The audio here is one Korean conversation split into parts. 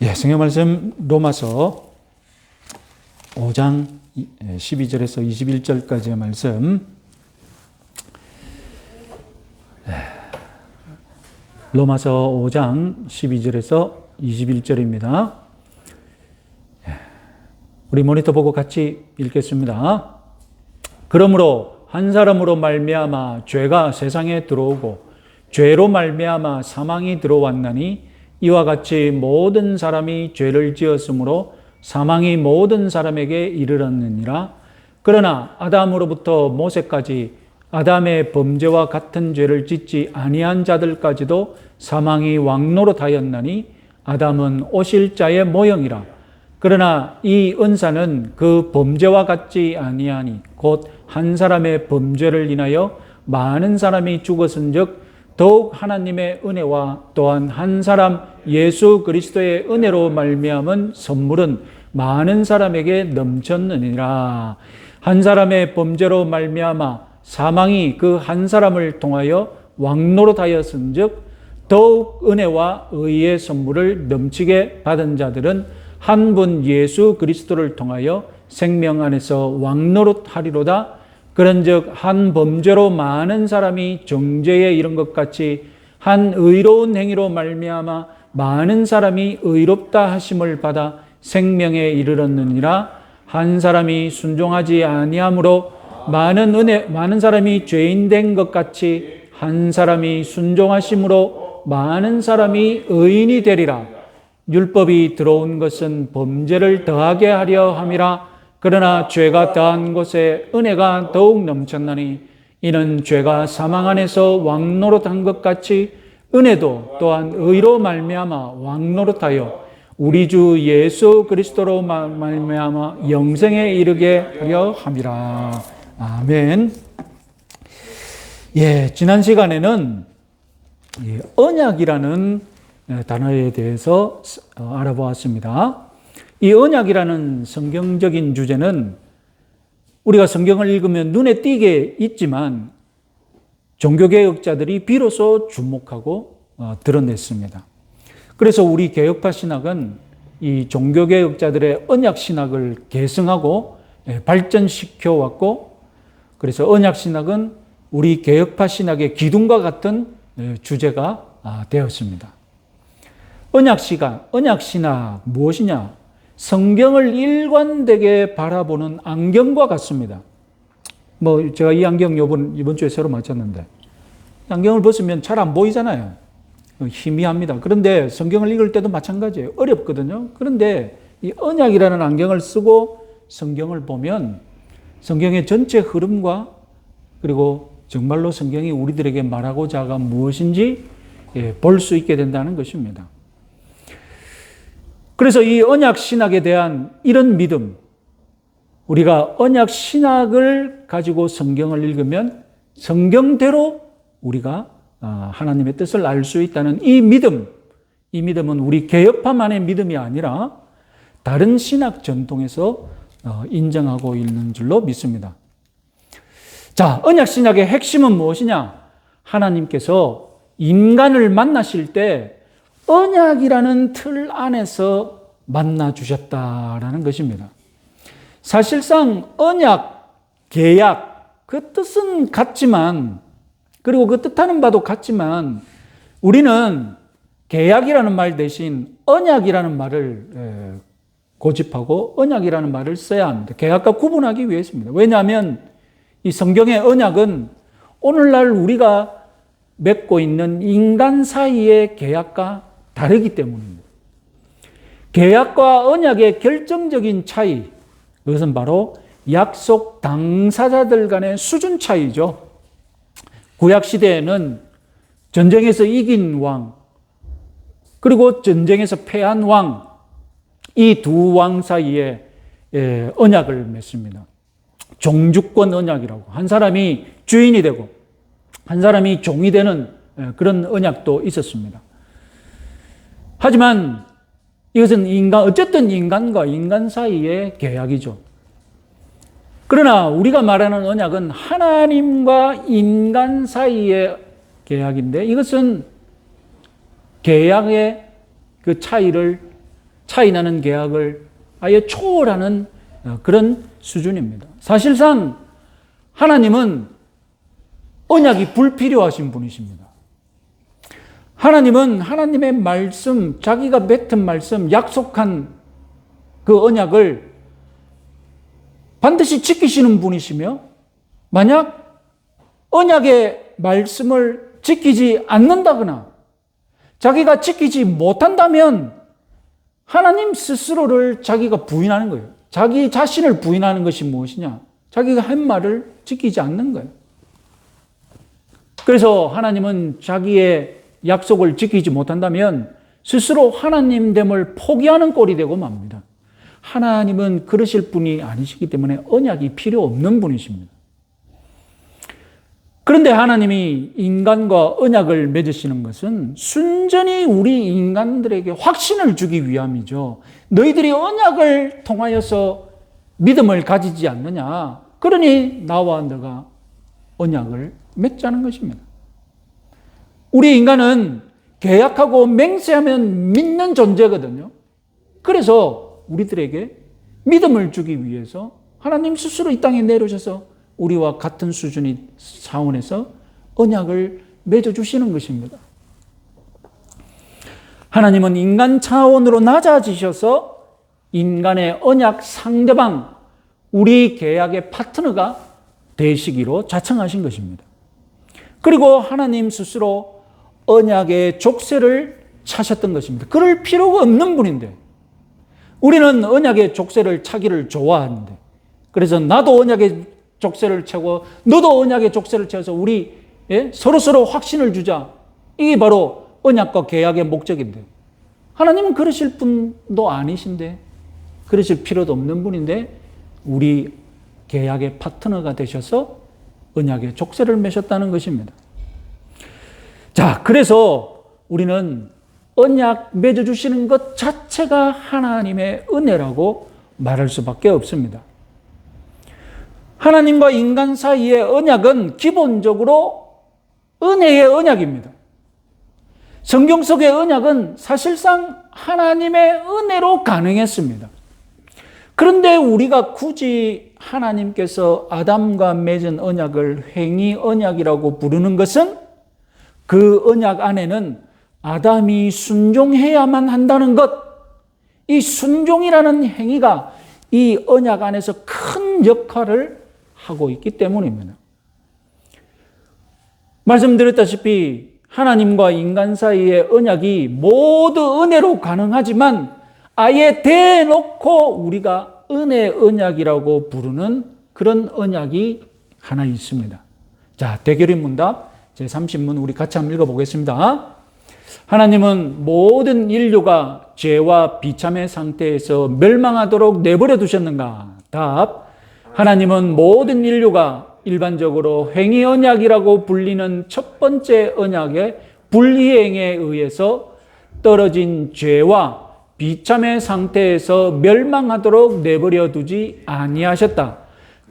예, 성경 말씀 로마서 5장 12절에서 21절까지의 말씀. 로마서 5장 12절에서 21절입니다. 우리 모니터 보고 같이 읽겠습니다. 그러므로 한 사람으로 말미암아 죄가 세상에 들어오고 죄로 말미암아 사망이 들어왔나니 이와 같이 모든 사람이 죄를 지었으므로 사망이 모든 사람에게 이르렀느니라. 그러나 아담으로부터 모세까지 아담의 범죄와 같은 죄를 짓지 아니한 자들까지도 사망이 왕노릇하였나니 아담은 오실 자의 모형이라. 그러나 이 은사는 그 범죄와 같지 아니하니 곧 한 사람의 범죄를 인하여 많은 사람이 죽었은즉 더욱 하나님의 은혜와 또한 한 사람 예수 그리스도의 은혜로 말미암은 선물은 많은 사람에게 넘쳤느니라. 한 사람의 범죄로 말미암아 사망이 그 한 사람을 통하여 왕노릇하였은즉 더욱 은혜와 의의 선물을 넘치게 받은 자들은 한 분 예수 그리스도를 통하여 생명 안에서 왕노릇하리로다. 그런즉 한 범죄로 많은 사람이 정죄에 이른 것 같이 한 의로운 행위로 말미암아 많은 사람이 의롭다 하심을 받아 생명에 이르렀느니라. 한 사람이 순종하지 아니함으로 많은 사람이 죄인 된 것 같이 한 사람이 순종하심으로 많은 사람이 의인이 되리라. 율법이 들어온 것은 범죄를 더하게 하려 함이라. 그러나 죄가 더한 곳에 은혜가 더욱 넘쳤나니 이는 죄가 사망 안에서 왕노릇한 것 같이 은혜도 또한 의로 말미암아 왕노릇하여 우리 주 예수 그리스도로 말미암아 영생에 이르게 하려 함이라. 아멘. 예, 지난 시간에는 언약이라는 단어에 대해서 알아보았습니다. 이 언약이라는 성경적인 주제는 우리가 성경을 읽으면 눈에 띄게 있지만 종교개혁자들이 비로소 주목하고 드러냈습니다. 그래서 우리 개혁파 신학은 이 종교개혁자들의 언약 신학을 계승하고 발전시켜 왔고, 그래서 언약 신학은 우리 개혁파 신학의 기둥과 같은 주제가 되었습니다. 언약 신학 무엇이냐? 성경을 일관되게 바라보는 안경과 같습니다. 제가 이 안경 이번 주에 새로 맞췄는데, 안경을 벗으면 잘 안 보이잖아요. 희미합니다. 그런데 성경을 읽을 때도 마찬가지예요. 어렵거든요. 그런데 이 언약이라는 안경을 쓰고 성경을 보면 성경의 전체 흐름과 그리고 정말로 성경이 우리들에게 말하고자 하는 무엇인지 볼 수 있게 된다는 것입니다. 그래서 이 언약 신학에 대한 이런 믿음, 우리가 언약 신학을 가지고 성경을 읽으면 성경대로 우리가 하나님의 뜻을 알 수 있다는 이 믿음은 우리 개혁파만의 믿음이 아니라 다른 신학 전통에서 인정하고 있는 줄로 믿습니다. 자, 언약 신학의 핵심은 무엇이냐? 하나님께서 인간을 만나실 때 언약이라는 틀 안에서 만나 주셨다라는 것입니다. 사실상 언약, 계약, 그 뜻은 같지만, 그리고 그 뜻하는 바도 같지만, 우리는 계약이라는 말 대신 언약이라는 말을 고집하고 언약이라는 말을 써야 합니다. 계약과 구분하기 위해서입니다. 왜냐하면 이 성경의 언약은 오늘날 우리가 맺고 있는 인간 사이의 계약과 다르기 때문입니다. 계약과 언약의 결정적인 차이, 그것은 바로 약속 당사자들 간의 수준 차이죠. 구약시대에는 전쟁에서 이긴 왕, 그리고 전쟁에서 패한 왕, 이 두 왕 사이에 언약을 맺습니다. 종주권 언약이라고. 한 사람이 주인이 되고 한 사람이 종이 되는 그런 언약도 있었습니다. 하지만 이것은 어쨌든 인간과 인간 사이의 계약이죠. 그러나 우리가 말하는 언약은 하나님과 인간 사이의 계약인데, 이것은 계약의 그 차이를 차이 나는 계약을 아예 초월하는 그런 수준입니다. 사실상 하나님은 언약이 불필요하신 분이십니다. 하나님은 하나님의 말씀, 자기가 맺은 말씀, 약속한 그 언약을 반드시 지키시는 분이시며, 만약 언약의 말씀을 지키지 않는다거나 자기가 지키지 못한다면 하나님 스스로를 자기가 부인하는 거예요. 자기 자신을 부인하는 것이 무엇이냐? 자기가 한 말을 지키지 않는 거예요. 그래서 하나님은 자기의 약속을 지키지 못한다면 스스로 하나님됨을 포기하는 꼴이 되고 맙니다. 하나님은 그러실 분이 아니시기 때문에 언약이 필요 없는 분이십니다. 그런데 하나님이 인간과 언약을 맺으시는 것은 순전히 우리 인간들에게 확신을 주기 위함이죠. 너희들이 언약을 통하여서 믿음을 가지지 않느냐? 그러니 나와 너가 언약을 맺자는 것입니다. 우리 인간은 계약하고 맹세하면 믿는 존재거든요. 그래서 우리들에게 믿음을 주기 위해서 하나님 스스로 이 땅에 내려오셔서 우리와 같은 수준의 차원에서 언약을 맺어주시는 것입니다. 하나님은 인간 차원으로 낮아지셔서 인간의 언약 상대방, 우리 계약의 파트너가 되시기로 자청하신 것입니다. 그리고 하나님 스스로 언약의 족쇄를 차셨던 것입니다. 그럴 필요가 없는 분인데, 우리는 언약의 족쇄를 차기를 좋아하는데, 그래서 나도 언약의 족쇄를 채고 너도 언약의 족쇄를 채워서 우리 서로서로 확신을 주자. 이게 바로 언약과 계약의 목적인데, 하나님은 그러실 분도 아니신데, 그러실 필요도 없는 분인데 우리 계약의 파트너가 되셔서 언약의 족쇄를 맺었다는 것입니다. 자, 그래서 우리는 언약 맺어주시는 것 자체가 하나님의 은혜라고 말할 수밖에 없습니다. 하나님과 인간 사이의 언약은 기본적으로 은혜의 언약입니다. 성경 속의 언약은 사실상 하나님의 은혜로 가능했습니다. 그런데 우리가 굳이 하나님께서 아담과 맺은 언약을 횡의 언약이라고 부르는 것은 그 언약 안에는 아담이 순종해야만 한다는 것, 이 순종이라는 행위가 이 언약 안에서 큰 역할을 하고 있기 때문입니다. 말씀드렸다시피 하나님과 인간 사이의 언약이 모두 은혜로 가능하지만 아예 대놓고 우리가 은혜 언약이라고 부르는 그런 언약이 하나 있습니다. 자, 대결인 문답 제30문 우리 같이 한번 읽어보겠습니다. 하나님은 모든 인류가 죄와 비참의 상태에서 멸망하도록 내버려 두셨는가? 답. 하나님은 모든 인류가 일반적으로 횡의 언약이라고 불리는 첫 번째 언약의 불이행에 의해서 떨어진 죄와 비참의 상태에서 멸망하도록 내버려 두지 아니하셨다.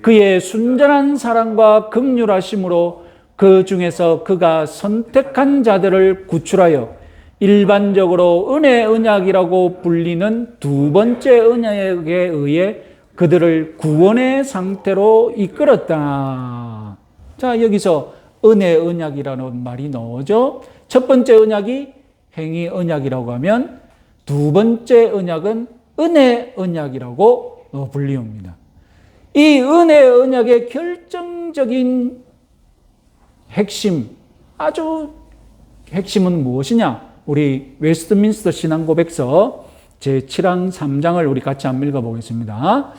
그의 순전한 사랑과 긍휼하심으로 그 중에서 그가 선택한 자들을 구출하여 일반적으로 은혜 언약이라고 불리는 두 번째 언약에 의해 그들을 구원의 상태로 이끌었다. 자, 여기서 은혜 언약이라는 말이 나오죠. 첫 번째 언약이 행위 언약이라고 하면 두 번째 언약은 은혜 언약이라고 불리웁니다. 이 은혜 언약의 결정적인 핵심, 아주 핵심은 무엇이냐? 우리 웨스트민스터 신앙고백서 제7항 3장을 우리 같이 한번 읽어보겠습니다.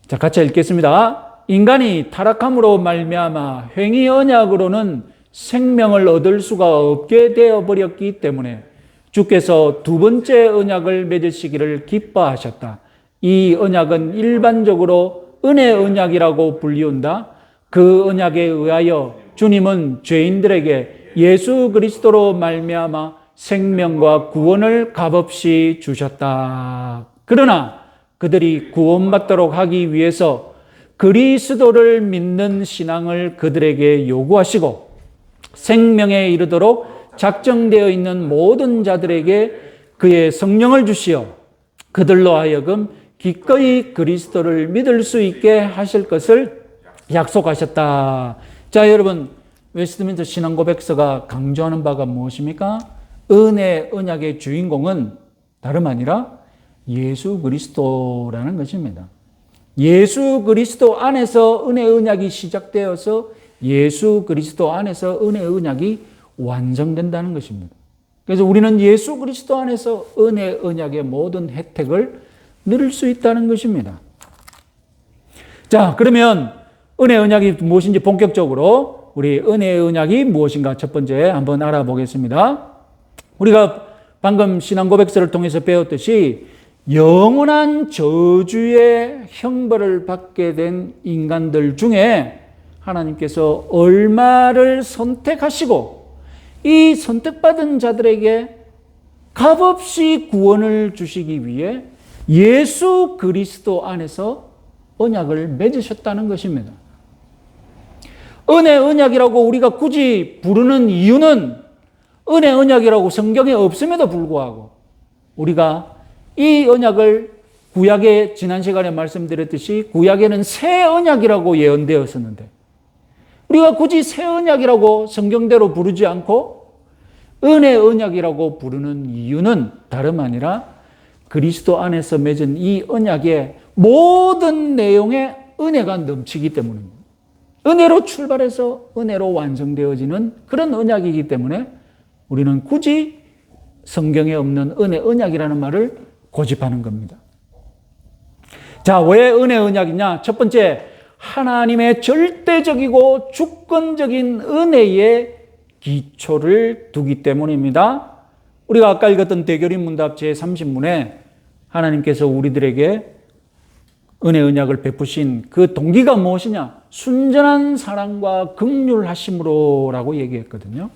자, 같이 읽겠습니다. 인간이 타락함으로 말미암아 횡의 언약으로는 생명을 얻을 수가 없게 되어버렸기 때문에 주께서 두 번째 언약을 맺으시기를 기뻐하셨다. 이 언약은 일반적으로 은혜 언약이라고 불리운다. 그 언약에 의하여 주님은 죄인들에게 예수 그리스도로 말미암아 생명과 구원을 값없이 주셨다. 그러나 그들이 구원받도록 하기 위해서 그리스도를 믿는 신앙을 그들에게 요구하시고 생명에 이르도록 작정되어 있는 모든 자들에게 그의 성령을 주시어 그들로 하여금 기꺼이 그리스도를 믿을 수 있게 하실 것을 약속하셨다. 자, 여러분, 웨스트민스터 신앙고백서가 강조하는 바가 무엇입니까? 은혜, 언약의 주인공은 다름 아니라 예수 그리스도라는 것입니다. 예수 그리스도 안에서 은혜, 언약이 시작되어서 예수 그리스도 안에서 은혜, 언약이 완성된다는 것입니다. 그래서 우리는 예수 그리스도 안에서 은혜, 언약의 모든 혜택을 누릴 수 있다는 것입니다. 자, 그러면 은혜, 언약이 무엇인지 본격적으로 우리 은혜, 언약이 무엇인가 첫 번째 한번 알아보겠습니다. 우리가 방금 신앙고백서를 통해서 배웠듯이 영원한 저주의 형벌을 받게 된 인간들 중에 하나님께서 얼마를 선택하시고 이 선택받은 자들에게 값없이 구원을 주시기 위해 예수 그리스도 안에서 언약을 맺으셨다는 것입니다. 은혜 언약이라고 우리가 굳이 부르는 이유는 은혜 언약이라고 성경에 없음에도 불구하고 우리가 이 언약을 구약에 지난 시간에 말씀드렸듯이 구약에는 새 언약이라고 예언되었었는데 우리가 굳이 새 언약이라고 성경대로 부르지 않고 은혜 언약이라고 부르는 이유는 다름 아니라 그리스도 안에서 맺은 이 언약의 모든 내용에 은혜가 넘치기 때문입니다. 은혜로 출발해서 은혜로 완성되어지는 그런 언약이기 때문에 우리는 굳이 성경에 없는 은혜 언약이라는 말을 고집하는 겁니다. 자, 왜 은혜 언약이냐? 첫 번째, 하나님의 절대적이고 주권적인 은혜의 기초를 두기 때문입니다. 우리가 아까 읽었던 대결인 문답 제30문에 하나님께서 우리들에게 은혜 언약을 베푸신 그 동기가 무엇이냐? 순전한 사랑과 긍휼하심으로라고 얘기했거든요.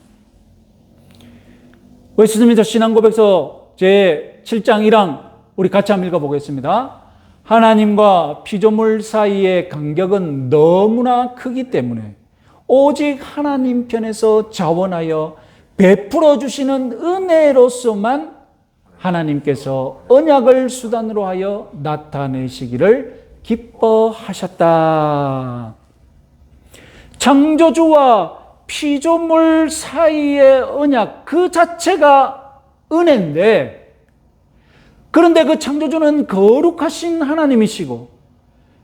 웨스트민스터 신앙고백서 제7장 1항 우리 같이 한번 읽어보겠습니다. 하나님과 피조물 사이의 간격은 너무나 크기 때문에 오직 하나님 편에서 자원하여 베풀어 주시는 은혜로서만 하나님께서 언약을 수단으로 하여 나타내시기를 기뻐하셨다. 창조주와 피조물 사이의 언약 그 자체가 은혜인데 그런데 그 창조주는 거룩하신 하나님이시고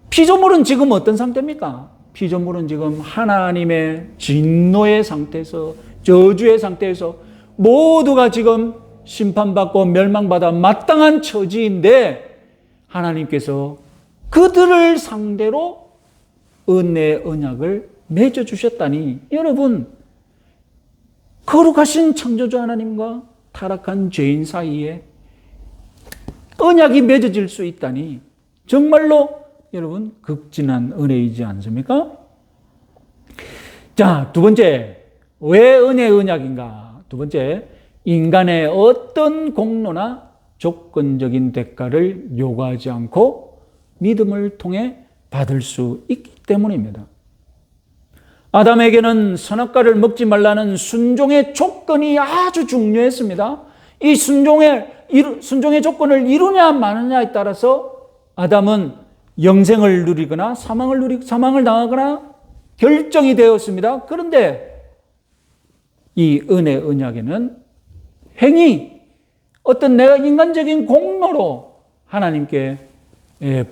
피조물은 지금 어떤 상태입니까? 피조물은 지금 하나님의 진노의 상태에서 저주의 상태에서 모두가 지금 심판받고 멸망받아 마땅한 처지인데 하나님께서 그들을 상대로 은혜 언약을 맺어주셨다니 여러분 거룩하신 창조주 하나님과 타락한 죄인 사이에 언약이 맺어질 수 있다니 정말로 여러분 극진한 은혜이지 않습니까? 자, 두 번째 왜 은혜 언약인가? 두 번째 인간의 어떤 공로나 조건적인 대가를 요구하지 않고 믿음을 통해 받을 수 있기 때문입니다. 아담에게는 선악과를 먹지 말라는 순종의 조건이 아주 중요했습니다. 이 순종의 조건을 이루냐 마느냐에 따라서 아담은 영생을 누리거나 사망을 당하거나 결정이 되었습니다. 그런데 이 은혜 언약에는 행위, 어떤 내가 인간적인 공로로 하나님께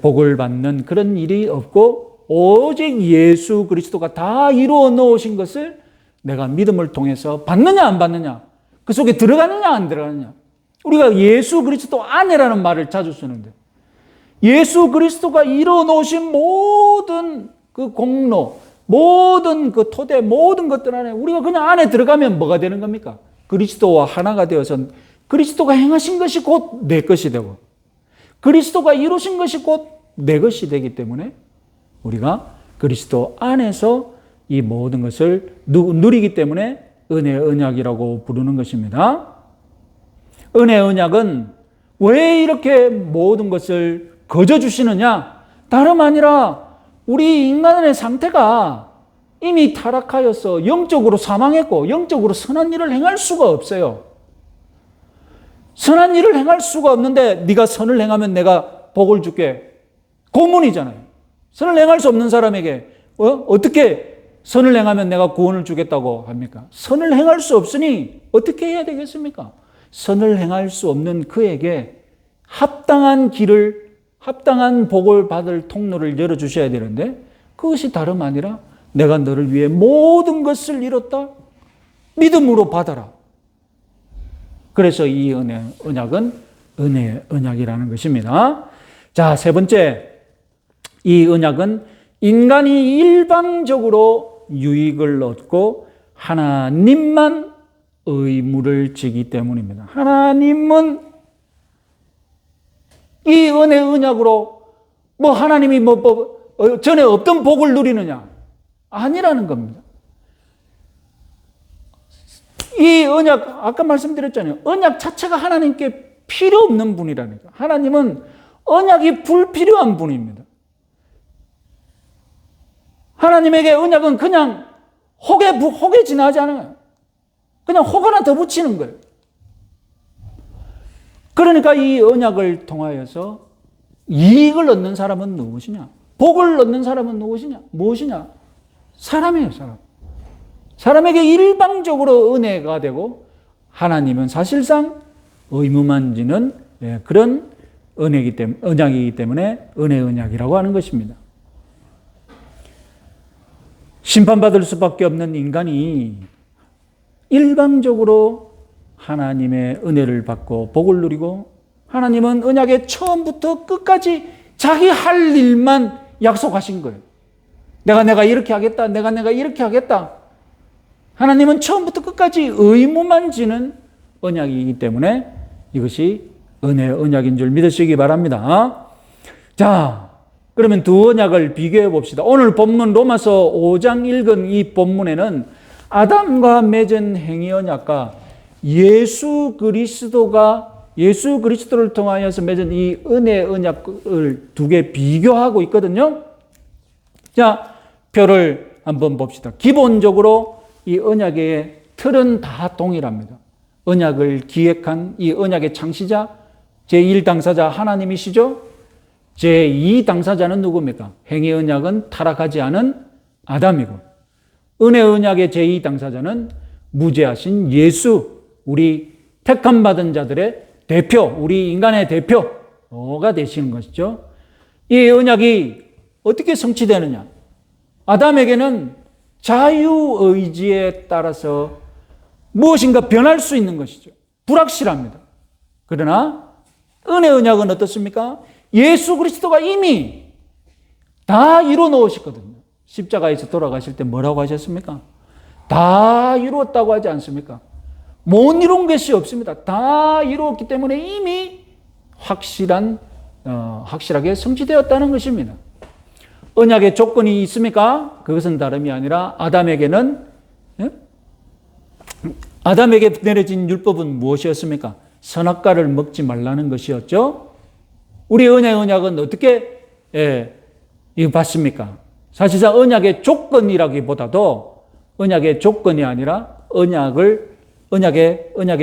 복을 받는 그런 일이 없고 오직 예수 그리스도가 다 이루어 놓으신 것을 내가 믿음을 통해서 받느냐 안 받느냐, 그 속에 들어가느냐 안 들어가느냐. 우리가 예수 그리스도 안에라는 말을 자주 쓰는데 예수 그리스도가 이루어 놓으신 모든 그 공로, 모든 그 토대, 모든 것들 안에 우리가 그냥 안에 들어가면 뭐가 되는 겁니까? 그리스도와 하나가 되어서 그리스도가 행하신 것이 곧 내 것이 되고 그리스도가 이루신 것이 곧 내 것이 되기 때문에 우리가 그리스도 안에서 이 모든 것을 누리기 때문에 은혜 언약이라고 부르는 것입니다. 은혜 언약은 왜 이렇게 모든 것을 거저 주시느냐? 다름 아니라 우리 인간의 상태가 이미 타락하여서 영적으로 사망했고 영적으로 선한 일을 행할 수가 없어요. 선한 일을 행할 수가 없는데 네가 선을 행하면 내가 복을 줄게. 고문이잖아요. 선을 행할 수 없는 사람에게 어떻게 선을 행하면 내가 구원을 주겠다고 합니까? 선을 행할 수 없으니 어떻게 해야 되겠습니까? 선을 행할 수 없는 그에게 합당한 길을, 합당한 복을 받을 통로를 열어주셔야 되는데 그것이 다름 아니라 내가 너를 위해 모든 것을 이뤘다. 믿음으로 받아라. 그래서 이 언약은 은혜의 언약이라는 것입니다. 자, 세 번째, 이 언약은 인간이 일방적으로 유익을 얻고 하나님만 의무를 지기 때문입니다. 하나님은 이 은혜 언약으로 하나님이 전에 없던 복을 누리느냐? 아니라는 겁니다. 이 언약, 아까 말씀드렸잖아요. 언약 자체가 하나님께 필요 없는 분이라니까. 하나님은 언약이 불필요한 분입니다. 하나님에게 언약은 그냥 혹에 지나지 않아요. 그냥 혹 하나 더 붙이는 거예요. 그러니까 이 언약을 통하여서 이익을 얻는 사람은 누구시냐? 복을 얻는 사람은 누구시냐? 무엇이냐? 사람이에요, 사람. 사람에게 일방적으로 은혜가 되고 하나님은 사실상 의무만 지는 그런 언약이기 때문에 은혜 언약이라고 하는 것입니다. 심판받을 수밖에 없는 인간이 일방적으로 하나님의 은혜를 받고 복을 누리고 하나님은 언약의 처음부터 끝까지 자기 할 일만 약속하신 거예요. 내가 이렇게 하겠다. 내가 이렇게 하겠다. 하나님은 처음부터 끝까지 의무만 지는 언약이기 때문에 이것이 은혜의 언약인 줄 믿으시기 바랍니다. 자, 그러면 두 언약을 비교해 봅시다. 오늘 본문 로마서 5장 읽은 이 본문에는 아담과 맺은 행위 언약과 예수 그리스도를 통하여서 맺은 이 은혜 언약을 두 개 비교하고 있거든요. 자, 표를 한번 봅시다. 기본적으로 이 언약의 틀은 다 동일합니다. 언약을 기획한 이 언약의 창시자, 제1당사자 하나님이시죠. 제2당사자는 누굽니까? 행위 언약은 타락하지 않은 아담이고, 은혜 언약의 제2당사자는 무죄하신 예수, 우리 택함받은 자들의 대표, 우리 인간의 대표가 되시는 것이죠. 이 언약이 어떻게 성취되느냐? 아담에게는 자유의지에 따라서 무엇인가 변할 수 있는 것이죠. 불확실합니다. 그러나 은혜 언약은 어떻습니까? 예수 그리스도가 이미 다 이루어 놓으셨거든요. 십자가에서 돌아가실 때 뭐라고 하셨습니까? 다 이루었다고 하지 않습니까? 못 이룬 것이 없습니다. 다 이루었기 때문에 이미 확실하게 성취되었다는 것입니다. 언약의 조건이 있습니까? 그것은 다름이 아니라 아담에게 내려진 율법은 무엇이었습니까? 선악과를 먹지 말라는 것이었죠. 우리 언약은 어떻게 받습니까? 사실상 언약의 조건이라기보다도 언약의 조건이 아니라 언약의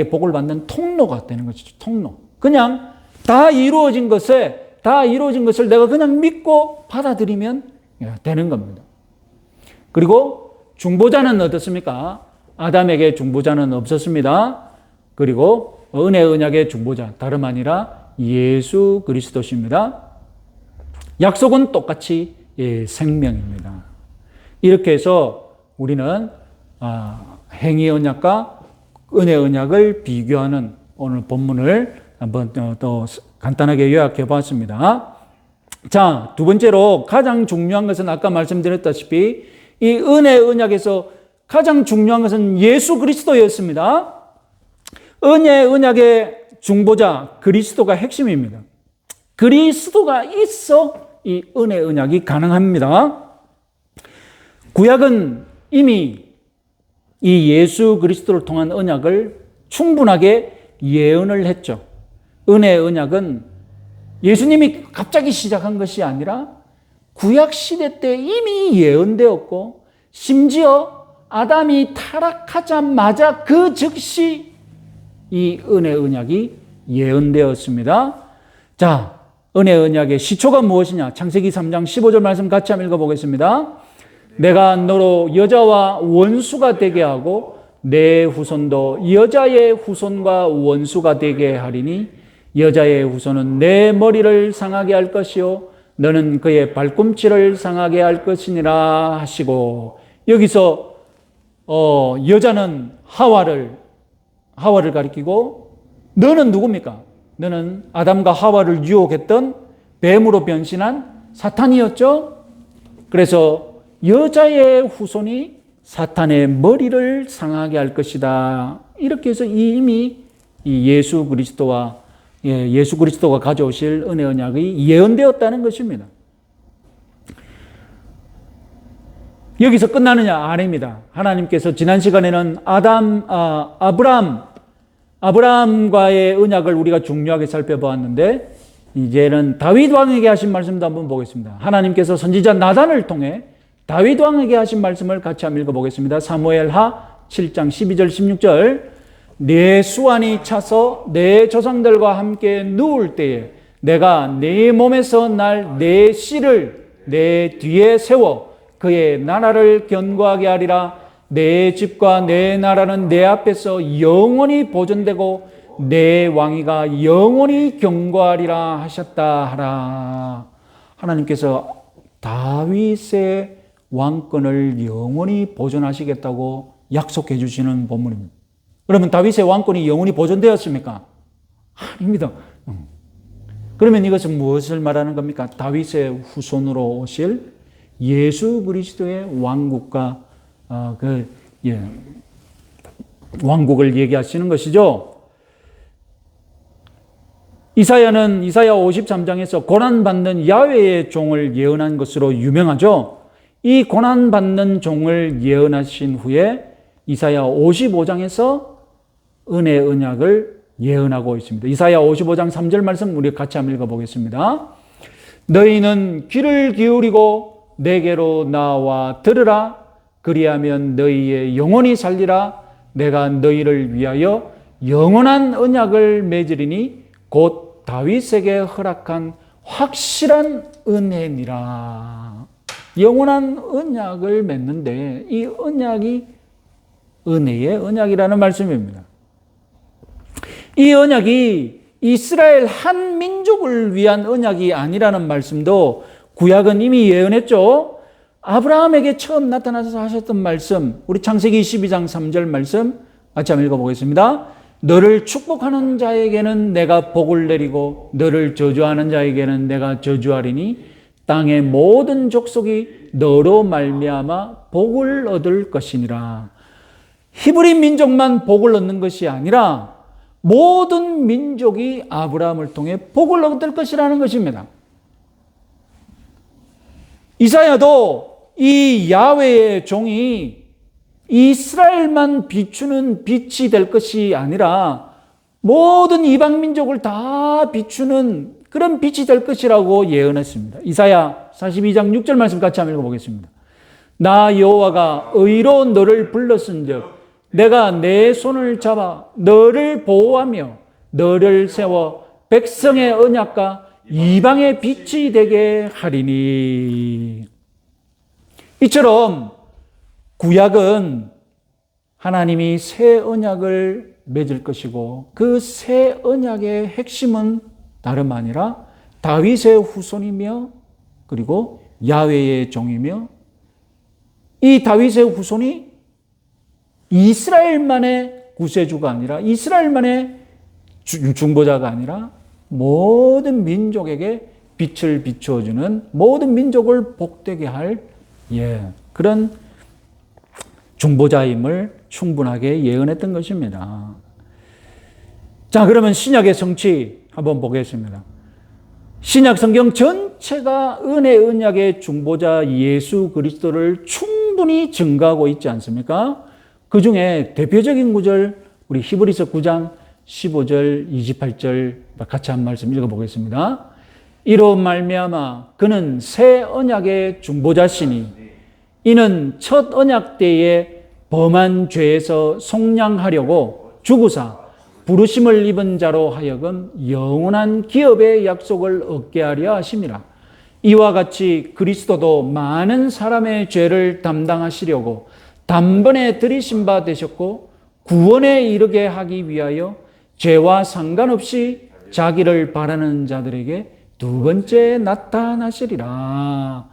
복을 받는 통로가 되는 것이죠. 통로. 그냥 다 이루어진 것을 내가 그냥 믿고 받아들이면 되는 겁니다. 그리고 중보자는 어떻습니까? 아담에게 중보자는 없었습니다. 그리고 은혜 언약의 중보자, 다름 아니라 예수 그리스도십니다. 약속은 똑같이 생명입니다. 이렇게 해서 우리는 행위 언약과 은혜 언약을 비교하는 오늘 본문을 한번 또 간단하게 요약해 봤습니다. 자, 두 번째로 가장 중요한 것은 아까 말씀드렸다시피 이 은혜 언약에서 가장 중요한 것은 예수 그리스도였습니다. 은혜 언약의 중보자 그리스도가 핵심입니다. 그리스도가 있어 이 은혜 언약이 가능합니다. 구약은 이미 이 예수 그리스도를 통한 언약을 충분하게 예언을 했죠. 은혜 언약은 예수님이 갑자기 시작한 것이 아니라 구약 시대 때 이미 예언되었고 심지어 아담이 타락하자마자 그 즉시 이 은혜 언약이 예언되었습니다. 자, 은혜 언약의 시초가 무엇이냐? 창세기 3장 15절 말씀 같이 한번 읽어보겠습니다. 내가 너로 여자와 원수가 되게 하고 내 후손도 여자의 후손과 원수가 되게 하리니 여자의 후손은 내 머리를 상하게 할 것이요 너는 그의 발꿈치를 상하게 할 것이니라 하시고, 여기서 여자는 하와를 가리키고 너는 누굽니까? 너는 아담과 하와를 유혹했던 뱀으로 변신한 사탄이었죠. 그래서 여자의 후손이 사탄의 머리를 상하게 할 것이다. 이렇게 해서 이미 예수 그리스도가 가져오실 은혜 언약이 예언되었다는 것입니다. 여기서 끝나느냐? 아닙니다. 하나님께서 지난 시간에는 아브라함과의 언약을 우리가 중요하게 살펴보았는데, 이제는 다윗 왕에게 하신 말씀도 한번 보겠습니다. 하나님께서 선지자 나단을 통해 다윗 왕에게 하신 말씀을 같이 한번 읽어보겠습니다. 사무엘하 7장 12절 16절. 내 수완이 차서 내 조상들과 함께 누울 때에 내가 네 몸에서 날 내 씨를 내 뒤에 세워 그의 나라를 견고하게 하리라. 내 집과 내 나라는 내 앞에서 영원히 보존되고 내 왕위가 영원히 견고하리라 하셨다 하라. 하나님께서 다윗의 왕권을 영원히 보존하시겠다고 약속해 주시는 본문입니다. 그러면 다윗의 왕권이 영원히 보존되었습니까? 아닙니다. 그러면 이것은 무엇을 말하는 겁니까? 다윗의 후손으로 오실 예수 그리스도의 왕국과 왕국을 얘기하시는 것이죠. 이사야는 이사야 53장에서 고난받는 야훼의 종을 예언한 것으로 유명하죠. 이 고난받는 종을 예언하신 후에 이사야 55장에서 은혜 언약을 예언하고 있습니다. 이사야 55장 3절 말씀 우리 같이 한번 읽어보겠습니다. 너희는 귀를 기울이고 내게로 나와 들으라. 그리하면 너희의 영혼이 살리라. 내가 너희를 위하여 영원한 언약을 맺으리니 곧 다윗에게 허락한 확실한 은혜니라. 영원한 언약을 맺는데 이 언약이 은혜의 언약이라는 말씀입니다. 이 언약이 이스라엘 한 민족을 위한 언약이 아니라는 말씀도 구약은 이미 예언했죠. 아브라함에게 처음 나타나서 하셨던 말씀, 우리 창세기 22장 3절 말씀 같이 한번 읽어보겠습니다. 너를 축복하는 자에게는 내가 복을 내리고 너를 저주하는 자에게는 내가 저주하리니 땅의 모든 족속이 너로 말미암아 복을 얻을 것이니라. 히브리 민족만 복을 얻는 것이 아니라 모든 민족이 아브라함을 통해 복을 얻을 것이라는 것입니다. 이사야도 이 야훼의 종이 이스라엘만 비추는 빛이 될 것이 아니라 모든 이방 민족을 다 비추는 그런 빛이 될 것이라고 예언했습니다. 이사야 42장 6절 말씀 같이 한번 읽어보겠습니다. 나 여호와가 의로 너를 불렀은즉 내가 내 손을 잡아 너를 보호하며 너를 세워 백성의 언약과 이방의 빛이 되게 하리니. 이처럼 구약은 하나님이 새 언약을 맺을 것이고 그 새 언약의 핵심은 다름 아니라 다윗의 후손이며 그리고 야훼의 종이며, 이 다윗의 후손이 이스라엘만의 구세주가 아니라 이스라엘만의 중보자가 아니라 모든 민족에게 빛을 비추어주는, 모든 민족을 복되게 할 그런 중보자임을 충분하게 예언했던 것입니다. 자, 그러면 신약의 성취 한번 보겠습니다. 신약 성경 전체가 은혜 언약의 중보자 예수 그리스도를 충분히 증거하고 있지 않습니까? 그 중에 대표적인 구절, 우리 히브리서 9장 15절 28절 같이 한 말씀 읽어보겠습니다. 이로 말미암아 그는 새 언약의 중보자시니 이는 첫 언약 때에 범한 죄에서 속량하려고 죽으사 부르심을 입은 자로 하여금 영원한 기업의 약속을 얻게 하려 하심이라. 이와 같이 그리스도도 많은 사람의 죄를 담당하시려고 단번에 들이신 바 되셨고 구원에 이르게 하기 위하여 죄와 상관없이 자기를 바라는 자들에게 두 번째 나타나시리라.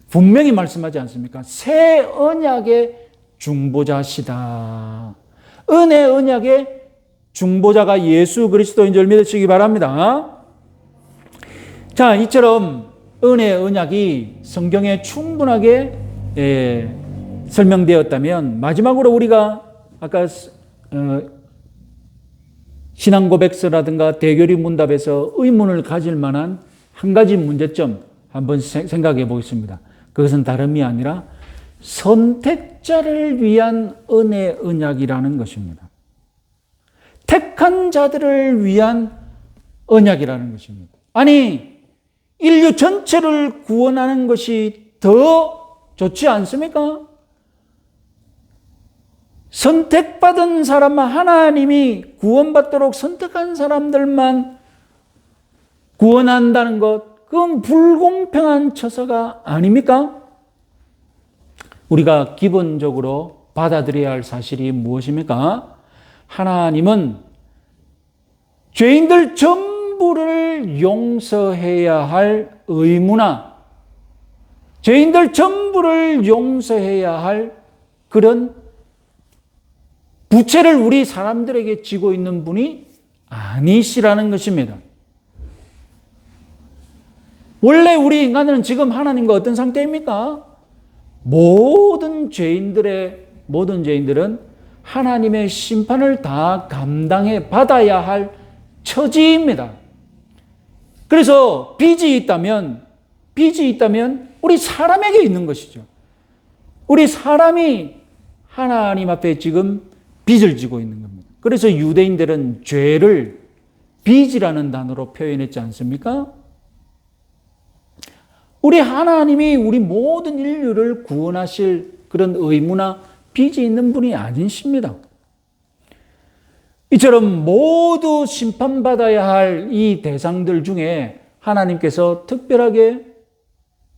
분명히 말씀하지 않습니까? 새 언약의 중보자시다. 은혜 언약의 중보자가 예수 그리스도인 줄 믿으시기 바랍니다. 자, 이처럼 은혜 언약이 성경에 충분하게 설명되었다면 마지막으로 우리가 아까 신앙 고백서라든가 대결의 문답에서 의문을 가질 만한 한 가지 문제점 한번 생각해 보겠습니다. 그것은 다름이 아니라 선택자를 위한 은혜 언약이라는 것입니다. 택한 자들을 위한 언약이라는 것입니다. 아니, 인류 전체를 구원하는 것이 더 좋지 않습니까? 선택받은 사람만, 하나님이 구원받도록 선택한 사람들만 구원한다는 것, 그건 불공평한 처사가 아닙니까? 우리가 기본적으로 받아들여야 할 사실이 무엇입니까? 하나님은 죄인들 전부를 용서해야 할 의무나 죄인들 전부를 용서해야 할 그런 부채를 우리 사람들에게 지고 있는 분이 아니시라는 것입니다. 원래 우리 인간은 지금 하나님과 어떤 상태입니까? 모든 죄인들은 하나님의 심판을 다 감당해 받아야 할 처지입니다. 그래서 빚이 있다면 우리 사람에게 있는 것이죠. 우리 사람이 하나님 앞에 지금 빚을 지고 있는 겁니다. 그래서 유대인들은 죄를 빚이라는 단어로 표현했지 않습니까? 우리 하나님이 우리 모든 인류를 구원하실 그런 의무나 빚이 있는 분이 아니십니다. 이처럼 모두 심판받아야 할 이 대상들 중에 하나님께서 특별하게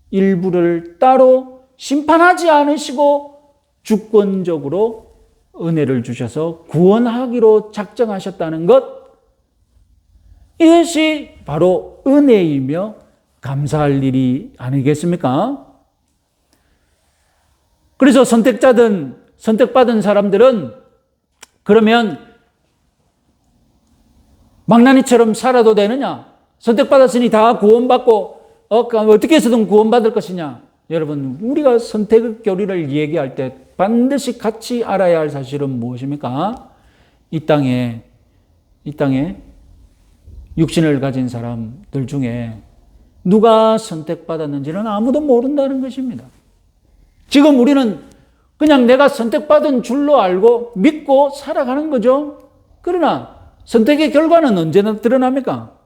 일부를 따로 심판하지 않으시고 주권적으로 은혜를 주셔서 구원하기로 작정하셨다는 것, 이것이 바로 은혜이며 감사할 일이 아니겠습니까? 그래서 선택받은 사람들은 그러면 망나니처럼 살아도 되느냐? 선택받았으니 다 구원받고 어떻게 해서든 구원받을 것이냐? 여러분, 우리가 선택의 교리를 얘기할 때 반드시 같이 알아야 할 사실은 무엇입니까? 이 땅에 육신을 가진 사람들 중에 누가 선택받았는지는 아무도 모른다는 것입니다. 지금 우리는 그냥 내가 선택받은 줄로 알고 믿고 살아가는 거죠. 그러나 선택의 결과는 언제나 드러납니까?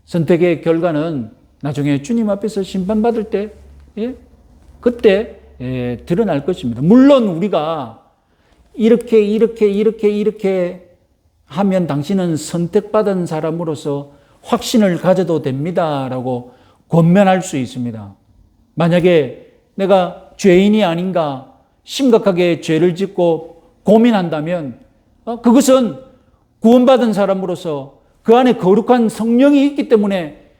선택의 결과는 나중에 주님 앞에서 심판받을 때, 그때 드러날 것입니다. 물론 우리가 이렇게 하면 당신은 선택받은 사람으로서 확신을 가져도 됩니다라고 권면할 수 있습니다. 만약에 내가 죄인이 아닌가 심각하게 죄를 짓고 고민한다면 그것은 구원받은 사람으로서 그 안에 거룩한 성령이 있기 때문에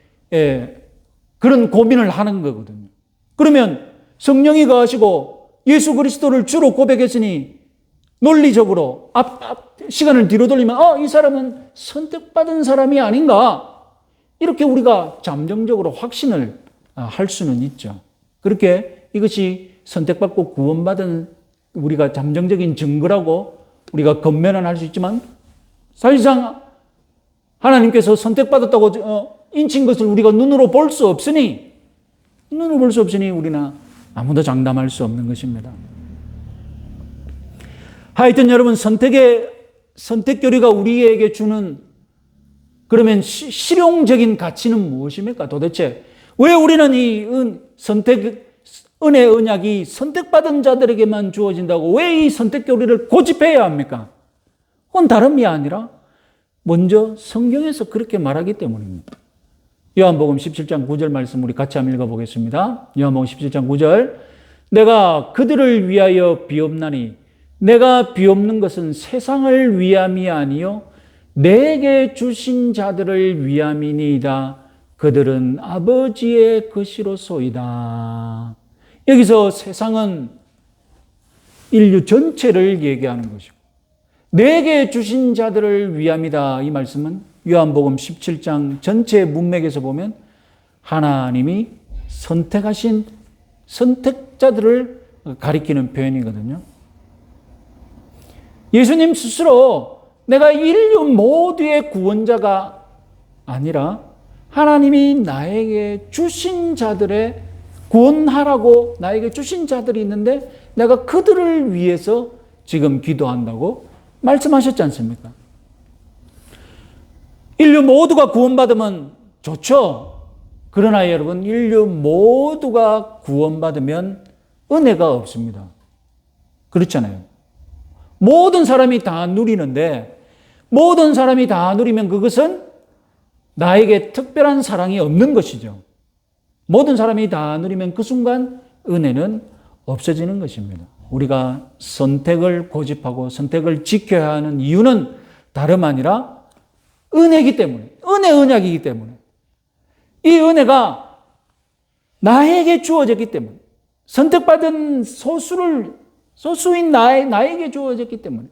그런 고민을 하는 거거든요. 그러면 성령이 거하시고 예수 그리스도를 주로 고백했으니 논리적으로 시간을 뒤로 돌리면 이 사람은 선택받은 사람이 아닌가, 이렇게 우리가 잠정적으로 확신을 할 수는 있죠. 그렇게 이것이 선택받고 구원받은 우리가 잠정적인 증거라고 우리가 권면은 할 수 있지만 사실상 하나님께서 선택받았다고 인친 것을 우리가 눈으로 볼 수 없으니 우리는 아무도 장담할 수 없는 것입니다. 하여튼 여러분, 선택교리가 우리에게 주는 그러면 실용적인 가치는 무엇입니까? 도대체 왜 우리는 이 은혜 언약이 선택받은 자들에게만 주어진다고 왜 이 선택교리를 고집해야 합니까? 그건 다름이 아니라 먼저 성경에서 그렇게 말하기 때문입니다. 요한복음 17장 9절 말씀 우리 같이 한번 읽어보겠습니다. 요한복음 17장 9절 내가 그들을 위하여 비옵나니 내가 비옵는 것은 세상을 위함이 아니요 내게 주신 자들을 위함이니이다. 그들은 아버지의 것이로소이다. 여기서 세상은 인류 전체를 얘기하는 것이고 내게 주신 자들을 위함이다. 이 말씀은 요한복음 17장 전체 문맥에서 보면 하나님이 선택하신 선택자들을 가리키는 표현이거든요. 예수님 스스로 내가 인류 모두의 구원자가 아니라 하나님이 나에게 주신 자들의 구원하라고 나에게 주신 자들이 있는데 내가 그들을 위해서 지금 기도한다고 말씀하셨지 않습니까? 인류 모두가 구원받으면 좋죠. 그러나 여러분, 인류 모두가 구원받으면 은혜가 없습니다. 그렇잖아요. 모든 사람이 다 누리는데 모든 사람이 다 누리면 그것은 나에게 특별한 사랑이 없는 것이죠. 모든 사람이 다 누리면 그 순간 은혜는 없어지는 것입니다. 우리가 선택을 고집하고 선택을 지켜야 하는 이유는 다름 아니라 은혜이기 때문에, 은약이기 때문에, 이 은혜가 나에게 주어졌기 때문에, 선택받은 소수인 나에게 주어졌기 때문에,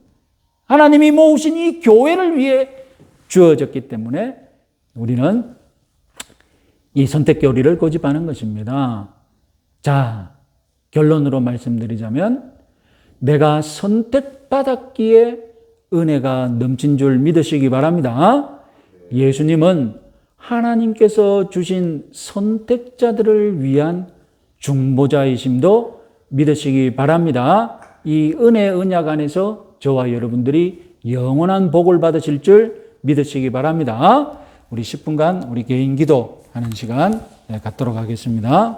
하나님이 모으신 이 교회를 위해 주어졌기 때문에 우리는 이 선택 교리를 고집하는 것입니다. 자, 결론으로 말씀드리자면 내가 선택받았기에 은혜가 넘친 줄 믿으시기 바랍니다. 예수님은 하나님께서 주신 선택자들을 위한 중보자이심도 믿으시기 바랍니다. 이 은혜 언약 안에서 저와 여러분들이 영원한 복을 받으실 줄 믿으시기 바랍니다. 우리 10분간 우리 개인 기도하는 시간 갖도록 하겠습니다.